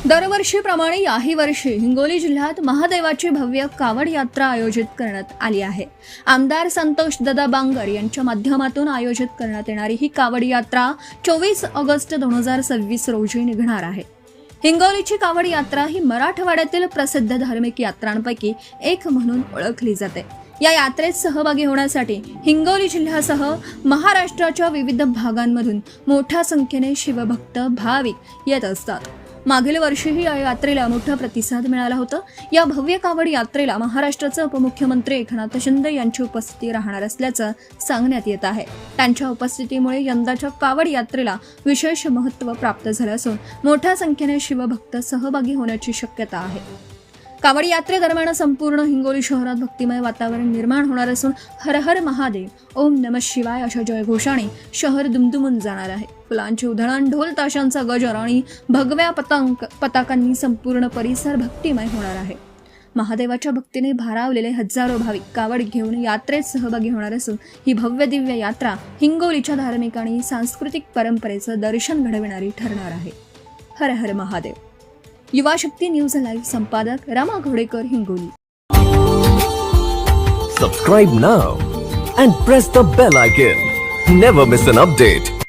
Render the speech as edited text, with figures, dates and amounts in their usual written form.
दरवर्षीप्रमाणे याही वर्षी हिंगोली जिल्ह्यात महादेवाची भव्य कावड यात्रा आयोजित करण्यात आली आहे। आमदार संतोष दादा बांगर यांच्या माध्यमातून आयोजित करण्यात येणारी ही कावड यात्रा 24 ऑगस्ट 2026 रोजी निघणार आहे। हिंगोलीची कावड यात्रा ही मराठवाड्यातील प्रसिद्ध धार्मिक यात्रांपैकी एक म्हणून ओळखली जाते। या यात्रेत सहभागी होण्यासाठी हिंगोली जिल्ह्यासह महाराष्ट्राच्या विविध भागांमधून मोठ्या संख्येने शिवभक्त भाविक येत असतात। मागील वर्षीही या यात्रेला मोठा प्रतिसाद मिळाला होता। या भव्य कावड यात्रेला महाराष्ट्राचे उपमुख्यमंत्री एकनाथ शिंदे यांची उपस्थिती राहणार असल्याचं सांगण्यात येत आहे। त्यांच्या उपस्थितीमुळे यंदाच्या कावड यात्रेला विशेष महत्त्व प्राप्त झालं असून मोठ्या संख्येने शिवभक्त सहभागी होण्याची शक्यता आहे। कावड यात्रेदरम्यान संपूर्ण हिंगोली शहरात भक्तिमय वातावरण निर्माण होणार असून हर हर महादेव, ओम नमः शिवाय अशा जयघोषाने शहर दुमदुमून जाणार आहे। फुलांची उधळण, ढोल ताशांचा गजर आणि भगव्या पताकांनी संपूर्ण परिसर भक्तिमय होणार आहे। महादेवाच्या भक्तीने भारावलेले हजारो भाविक कावड घेऊन यात्रेत सहभागी होणार असून ही भव्य दिव्य यात्रा हिंगोलीच्या धार्मिक आणि सांस्कृतिक परंपरेचं दर्शन घडविणारी ठरणार आहे। हर हर महादेव। युवा शक्ती न्यूज लाईव्ह संपादक Rama Ghodekar, Hingoli. Subscribe now and press the bell icon. Never miss an update.